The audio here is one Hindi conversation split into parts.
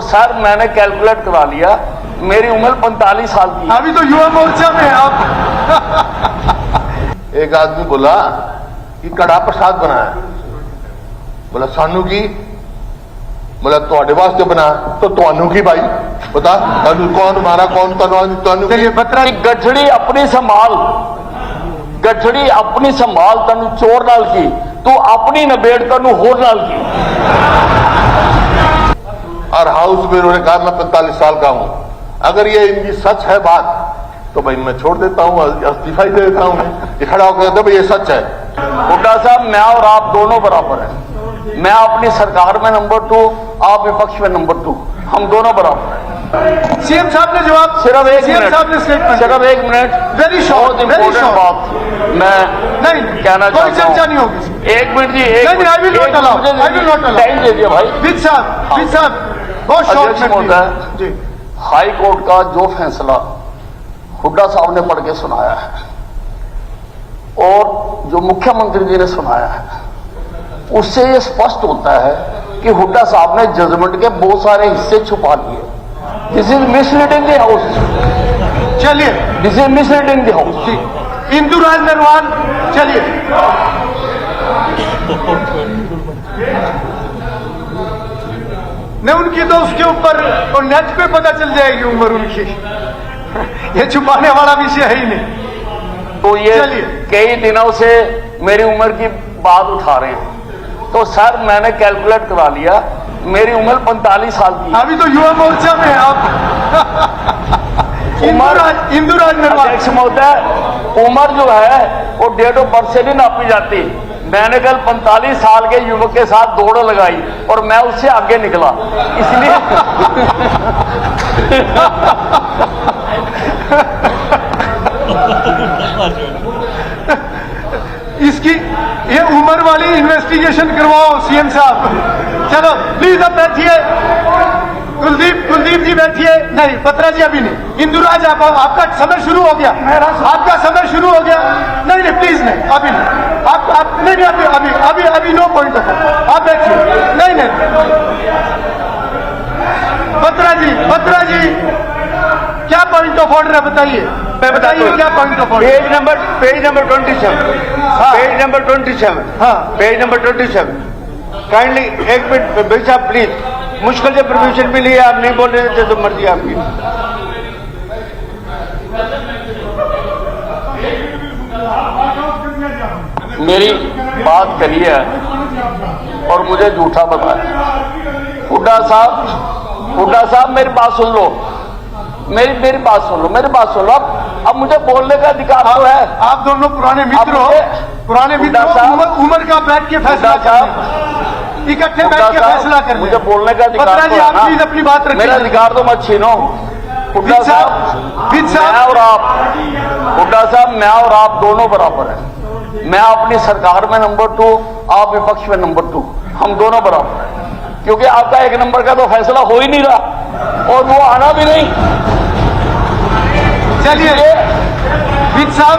तो सर मैंने कैलकुलेट करा लिया, मेरी उम्र 45 साल की। अभी तो युवा मोर्चा में आप। एक आदमी बोला कि कड़ा प्रसाद बनाया, बोला सानू की, बोला ਤੁਹਾਡੇ वास्ते बनाया, तो ਤੁਹਾਨੂੰ की भाई बता, कौन मारा कौन तनु। चलिए बत्रा गठड़ी अपनी संभाल, गठड़ी अपनी संभाल तनु चोर नाल की, तू अपनी नबेड़ तनु होर नाल की। और हाउस में उन्होंने कहा मैं 45 साल का हूं, अगर ये इनकी सच है बात तो भाई मैं छोड़ देता हूं, इस्तीफा ही दे देता हूं। ये खड़ा होकर कहता भाई ये सच है। हुड्डा साहब मैं और आप दोनों बराबर हैं, मैं अपनी सरकार में नंबर 2, आप विपक्ष में नंबर 2, हम दोनों बराबर हैं। सीएम साहब ने जवाब, सिर्फ एक सीएम मिनट, साहब ने स्टेटमेंट, सिर्फ एक मिनट, वेरी शॉर्ट, बहुत इंपॉर्टेंट बात मैं नहीं कहना कोई चाहता चर्चा हूं। नहीं होगी। एक मिनट जी, एक नहीं, I will not allow, I will not allow। Time दे दिया भाई। विद साहब बहुत शॉर्ट अध्यक्ष में महोदय, जी। हाई कोर्ट का जो फैसला हुड्डा साहब ने पढ़ के सुनाया है और जो मुख्यमंत्री जी ने सुनाया है, उससे ये स्पष्ट होता है कि हुड्डा साहब ने जजमेंट के बहुत सारे हिस्से छुपा लिए। This is misleading the house, चलिए this is misleading the house. Induraj Narwal, चलिए नहीं उनकी तो उसके ऊपर और नेट पे पता चल जाएगी उम्र उनकी। ये छुपाने वाला विषय है ही नहीं। तो ये चलिए। कई दिनों से मेरी उम्र की बात उठा रहे हैं, तो सर मैंने कैलकुलेट करा लिया, मेरी उम्र 45 साल की। अभी तो युवा मोर्चा में आप। इंदुराज नरवाल, अध्यक्ष महोदय, उम्र जो है वो डेट ऑफ बर्थ से नहीं नापी जाती। मैंने कल 45 साल के युवक के साथ दौड़ लगाई और मैं उससे आगे निकला, इसलिए इसकी ये उम्र वाली इन्वेस्टिगेशन करवाओ सीएम साहब। चलो प्लीज अब बैठिए, कुलदीप जी बैठिए। नहीं बत्रा जी अभी नहीं, इंदुराज आपका समय शुरू हो गया, आपका समय शुरू हो गया। नहीं प्लीज नहीं, अभी नहीं, आप नहीं अभी अभी अभी अभी नो पॉइंट ऑफ, आप बैठिए। नहीं बत्रा जी क्या पॉइंट ऑफ ऑर्डर है बताइए, बताइए क्या point of order. Page number 27, page number 27, हाँ पेज नंबर 27। काइंडली एक मिनट भाई साहब प्लीज, मुश्किल से परमिशन मिली है, आप नहीं बोल रहे थे तो मर्जी आपकी। मेरी बात करिए और मुझे झूठा बताया। हुड्डा साहब मेरी बात सुन लो, मेरी बात सुन लो, अब मुझे बोलने का अधिकार तो है। आप दोनों पुराने मित्र हो, पुराने मित्र हो, उम्र का बैठ के फैसला इकट्ठे बैठ के फैसला कर। मुझे बोलने का अधिकार तो है ना, प्लीज अपनी बात रखिए। मेरा अधिकार तो मत छीनो। हुड्डा साहब मैं और आप दोनों बराबर हैं, मैं अपनी सरकार में नंबर 2, आप विपक्ष में नंबर 2, हम दोनों बराबर हैं, क्योंकि आपका एक नंबर का तो फैसला हो ही नहीं रहा और वो आना भी नहीं। चलिए विद साहब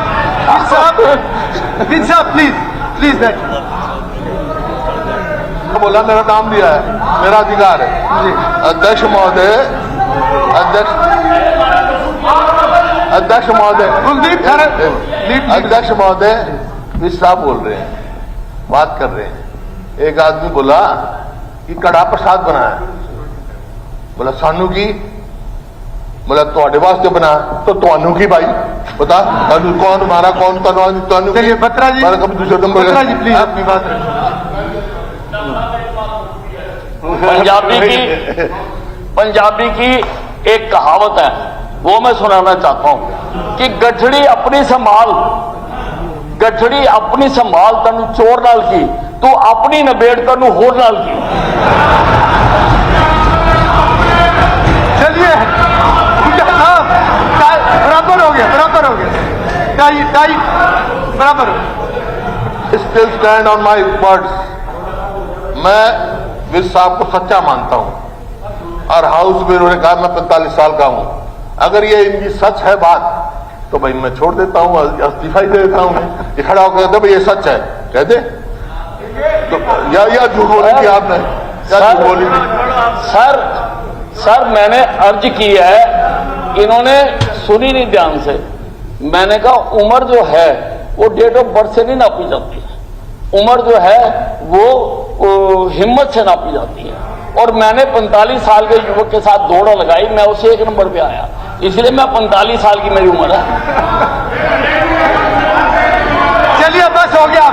प्लीज बैठिए। बोला मेरा नाम दिया है, मेरा अधिकार है। अध्यक्ष महोदय, अध्यक्ष महोदय, अध्यक्ष महोदय मिश्रा बोल रहे हैं, बात कर रहे हैं। एक आदमी बोला कि कड़ा प्रसाद बनाया, बोला सानू की, बोला ਤੁਹਾਡੇ वास्ते बनाया, तो ਤੁਹਾਨੂੰ की भाई बता, कौन मारा कौन तनु। चलिए बत्रा जी, कभी दूसरे नंबर बत्रा जी प्लीज अपनी बात रखिए। पंजाबी की एक कहावत है, वो मैं सुनाना चाहता हूं कि गठड़ी अपनी संभाल तनु चोर नाल की, तू अपनी नबेड़ तनु होर नाल की। चलिए बराबर हो गया, टाई बराबर। Still stand on my words. मैं विज साहब को सच्चा मानता हूं और हाउस में उन्होंने कहा मैं 45 साल का हूं, अगर ये इनकी सच है बात तो भाई मैं छोड़ देता हूं, इस्तीफा ही दे देता हूं। ये खड़ा होकर कहते भाई ये सच है, कहते तो या झूठ बोली थी आपने, या झूठ बोली थी। सर मैंने अर्ज की है, इन्होंने सुनी नहीं ध्यान से। मैंने कहा उम्र जो है वो डेट ऑफ बर्थ से नहीं नापी जाती है, उम्र जो है वो हिम्मत से नापी जाती है। और मैंने 45 साल के युवक के साथ दौड़ लगाई, मैं उसे 1 नंबर पे आया, इसलिए मैं 45 साल की मेरी उम्र है। चलिए बस हो गया।